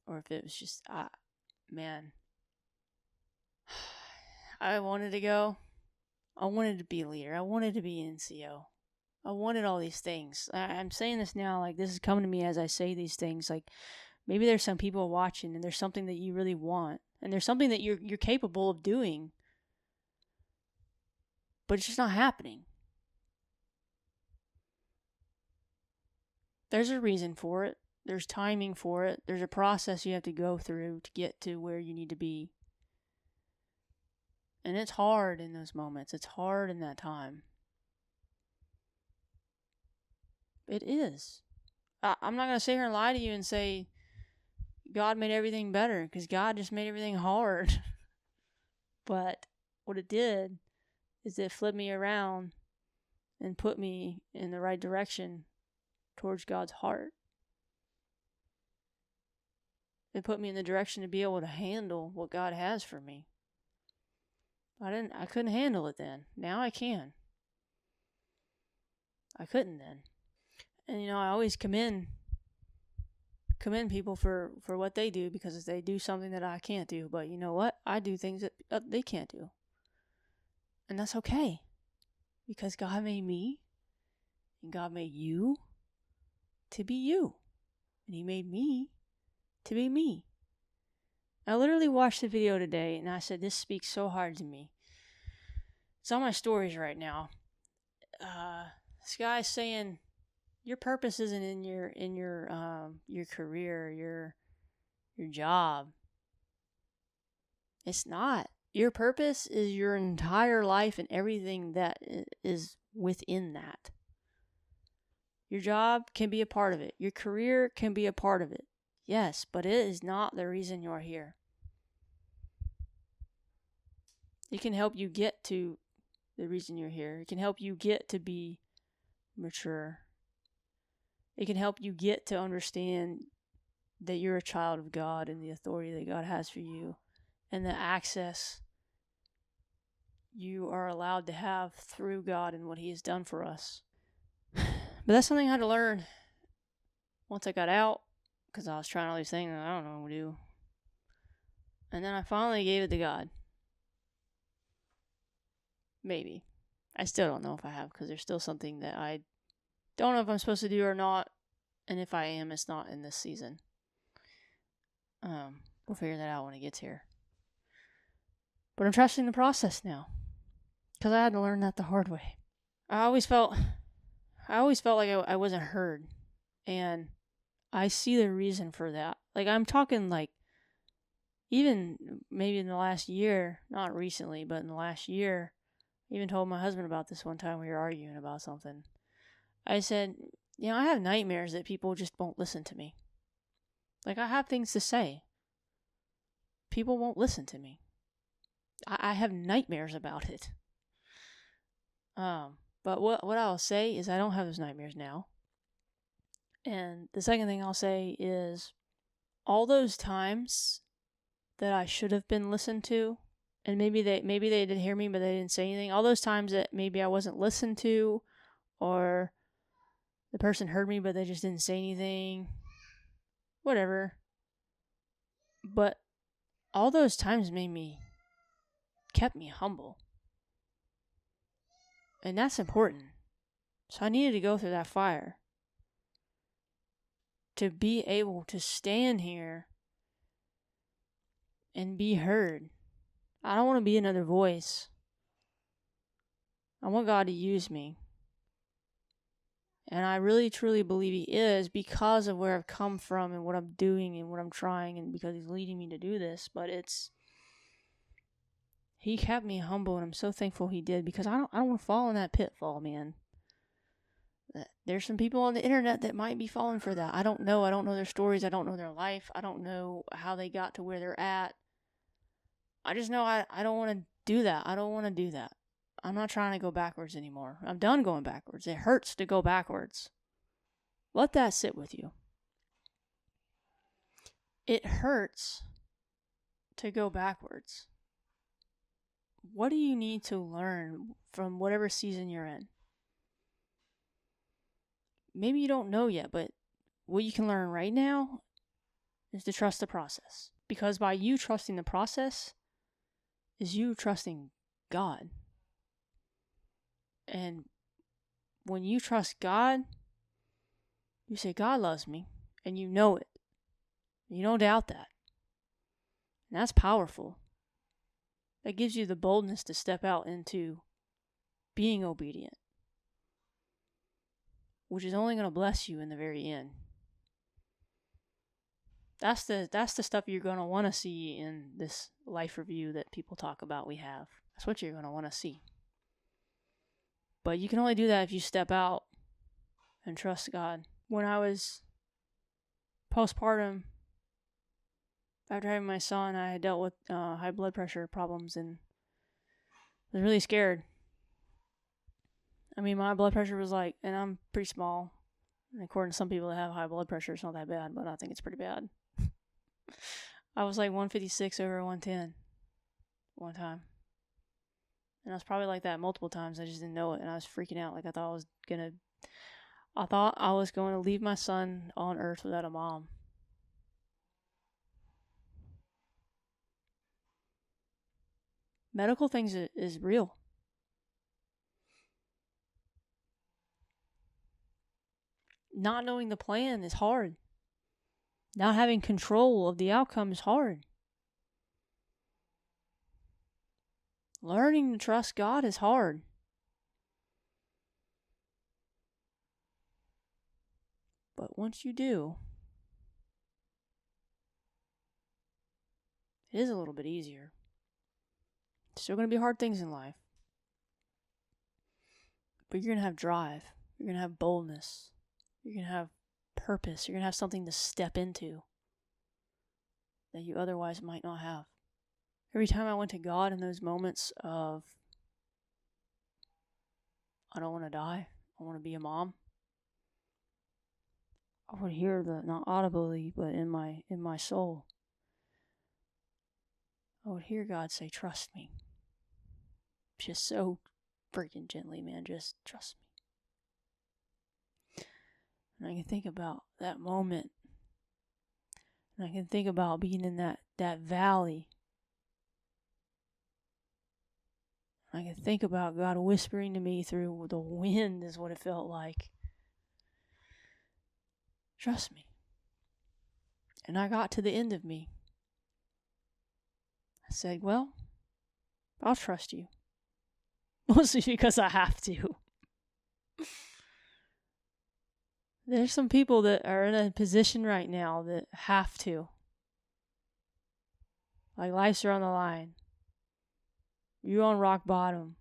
Or if it was just, man. I wanted to go. I wanted to be a leader. I wanted to be an NCO. I wanted all these things. I'm saying this now, like, this is coming to me as I say these things. Like, maybe there's some people watching and there's something that you really want. And there's something that you're capable of doing. But it's just not happening. There's a reason for it. There's timing for it. There's a process you have to go through to get to where you need to be. And it's hard in those moments. It's hard in that time. It is. I'm not going to sit here and lie to you and say God made everything better, because God just made everything hard. But what it did is it flipped me around and put me in the right direction towards God's heart. It put me in the direction to be able to handle what God has for me. I couldn't handle it then. Now I can. I couldn't then. And I always commend people for what they do, because they do something that I can't do. But you know what? I do things that they can't do. And that's okay. Because God made me, and God made you to be you. And He made me to be me. I literally watched the video today, and I said, this speaks so hard to me. It's on my stories right now. This guy's saying, your purpose isn't in your career, your job. It's not. Your purpose is your entire life and everything that is within that. Your job can be a part of it. Your career can be a part of it. Yes, but it is not the reason you're here. It can help you get to the reason you're here. It can help you get to be mature. It can help you get to understand that you're a child of God and the authority that God has for you, and the access you are allowed to have through God and what He has done for us. But that's something I had to learn once I got out, because I was trying all these things and I don't know what to do. And then I finally gave it to God. Maybe. I still don't know if I have, because there's still something that I don't know if I'm supposed to do or not. And if I am, it's not in this season. We'll figure that out when it gets here. But I'm trusting the process now, because I had to learn that the hard way. I always felt like I wasn't heard. And I see the reason for that. Like, I'm talking like, even maybe in the last year, not recently, but in the last year, I even told my husband about this one time we were arguing about something. I said, I have nightmares that people just won't listen to me. Like, I have things to say. People won't listen to me. I have nightmares about it. But what I'll say is I don't have those nightmares now. And the second thing I'll say is, all those times that I should have been listened to, and maybe they didn't hear me, but they didn't say anything. All those times that maybe I wasn't listened to, or the person heard me, but they just didn't say anything. Whatever. But all those times kept me humble. And that's important. So I needed to go through that fire to be able to stand here and be heard. I don't want to be another voice. I want God to use me. And I really truly believe He is, because of where I've come from and what I'm doing and what I'm trying, and because He's leading me to do this. But He kept me humble, and I'm so thankful He did, because I don't want to fall in that pitfall, man. There's some people on the internet that might be falling for that. I don't know. I don't know their stories. I don't know their life. I don't know how they got to where they're at. I just know I don't want to do that. I don't want to do that. I'm not trying to go backwards anymore. I'm done going backwards. It hurts to go backwards. Let that sit with you. It hurts to go backwards. what do you need to learn from whatever season you're in? Maybe you don't know yet, but what you can learn right now is to trust the process. Because by you trusting the process is you trusting God. And when you trust God, you say, God loves me, and you know it. You don't doubt that. And that's powerful. That gives you the boldness to step out into being obedient, which is only going to bless you in the very end. That's the stuff you're going to want to see in this life review that people talk about we have. That's what you're going to want to see. But you can only do that if you step out and trust God. When I was postpartum, after having my son, I had dealt with high blood pressure problems and was really scared. I mean, my blood pressure was like, and I'm pretty small. And according to some people that have high blood pressure, it's not that bad, but I think it's pretty bad. I was like 156 over 110 one time. And I was probably like that multiple times. I just didn't know it. And I was freaking out. Like I thought I was going to leave my son on earth without a mom. Medical things is real. Not knowing the plan is hard. Not having control of the outcome is hard. Learning to trust God is hard. But once you do, it is a little bit easier. Still going to be hard things in life. But you're going to have drive. You're going to have boldness. You're going to have purpose. You're going to have something to step into that you otherwise might not have. Every time I went to God in those moments of, I don't want to die, I want to be a mom, I would hear not audibly, but in my soul, I would hear God say, trust me. Just so freaking gently, man, just trust me. And I can think about that moment. And I can think about being in that valley. I can think about God whispering to me through the wind is what it felt like. Trust me. And I got to the end of me. I said, well, I'll trust you. Mostly because I have to. There's some people that are in a position right now that have to. Like lives are on the line. You're on rock bottom.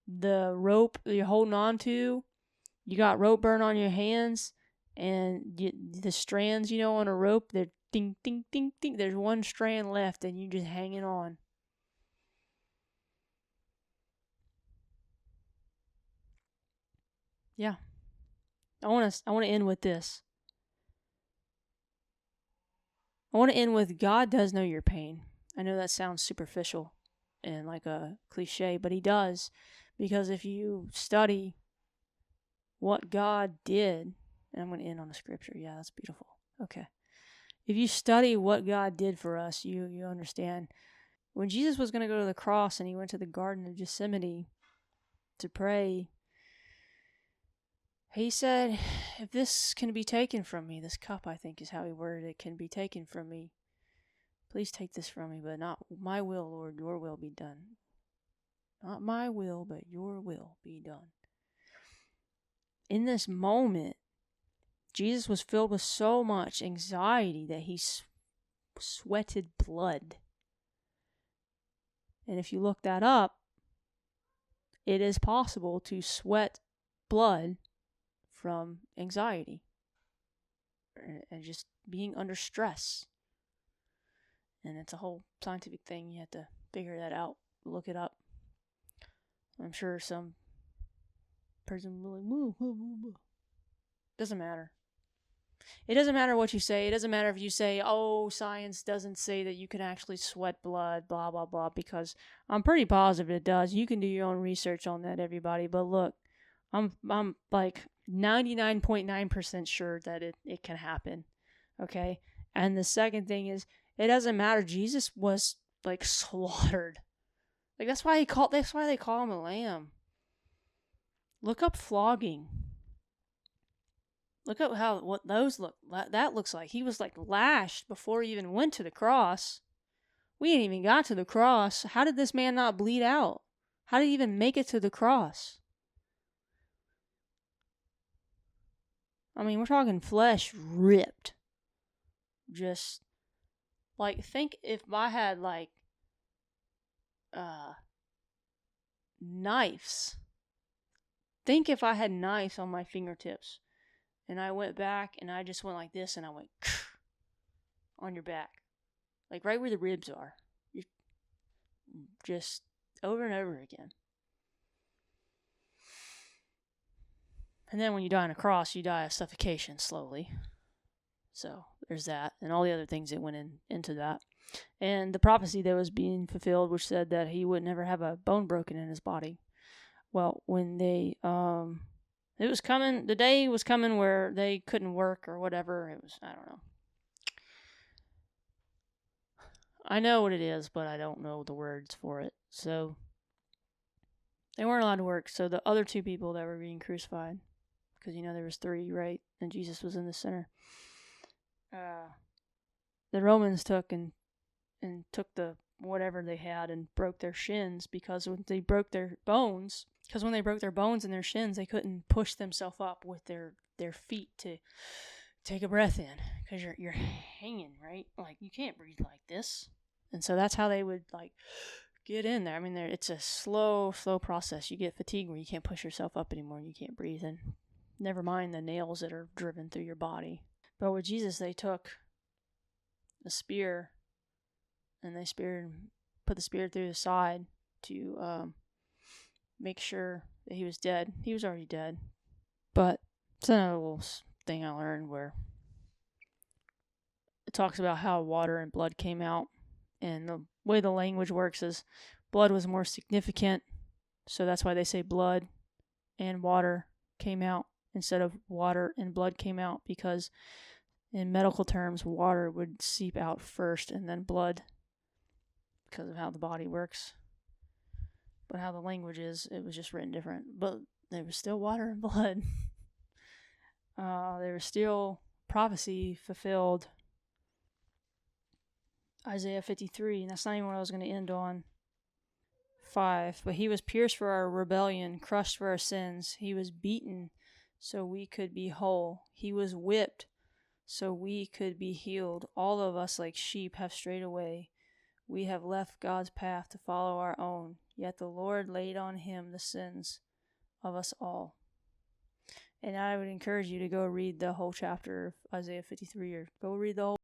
The rope you're holding on to, you got rope burn on your hands, and the strands, on a rope, they're ding, ding, ding, ding. There's one strand left, and you're just hanging on. Yeah. I want to end with this. I want to end with God does know your pain. I know that sounds superficial and like a cliche, but he does. Because if you study what God did, and I'm going to end on a scripture. Yeah, that's beautiful. Okay. If you study what God did for us, you understand. When Jesus was going to go to the cross and he went to the Garden of Gethsemane to pray, he said, if this can be taken from me, this cup, I think is how he worded it, can be taken from me. Please take this from me, but not my will, Lord, your will be done. Not my will, but your will be done. In this moment, Jesus was filled with so much anxiety that he sweated blood. And if you look that up, it is possible to sweat blood from anxiety and just being under stress. And it's a whole scientific thing. You have to figure that out, look it up. I'm sure some person will be like, woo. Doesn't matter. It doesn't matter what you say. It doesn't matter if you say, oh, science doesn't say that you can actually sweat blood, blah, blah, blah, because I'm pretty positive it does. You can do your own research on that, everybody. But look, I'm like 99.9% sure that it can happen. Okay? And the second thing is, it doesn't matter. Jesus was like slaughtered. Like that's why they call him a lamb. Look up flogging. Look up what those look. That looks like he was like lashed before he even went to the cross. We ain't even got to the cross. How did this man not bleed out? How did he even make it to the cross? I mean, we're talking flesh ripped. Just like think if I had like knives. Think if I had knives on my fingertips. And I went back and I just went like this and I went on your back. Like right where the ribs are. You're just over and over again. And then when you die on a cross, you die of suffocation slowly. So there's that. And all the other things that went into that. And the prophecy that was being fulfilled, which said that he would never have a bone broken in his body. Well, when they... it was coming, the day was coming where they couldn't work or whatever. It was, I don't know. I know what it is, but I don't know the words for it. So, they weren't allowed to work. So, the other two people that were being crucified, because there was 3, right? And Jesus was in the center. The Romans took and took the whatever they had and broke their shins because when they broke their bones and their shins, they couldn't push themselves up with their feet to take a breath in because you're hanging, right? Like you can't breathe like this. And so that's how they would like get in there. I mean, it's a slow process. You get fatigued where you can't push yourself up anymore and you can't breathe. And never mind the nails that are driven through your body. But with Jesus, they took a spear and they put the spear through his side to make sure that he was dead. He was already dead. But it's another little thing I learned where it talks about how water and blood came out. And the way the language works is blood was more significant. So that's why they say blood and water came out instead of water and blood came out. Because in medical terms, water would seep out first and then blood. Because of how the body works. But how the language is, it was just written different. But there was still water and blood. There was still prophecy fulfilled. Isaiah 53, and that's not even what I was going to end on. 5, but he was pierced for our rebellion, crushed for our sins. He was beaten so we could be whole. He was whipped so we could be healed. All of us like sheep have strayed away. We have left God's path to follow our own. Yet the Lord laid on him the sins of us all. And I would encourage you to go read the whole chapter of Isaiah 53 or go read the whole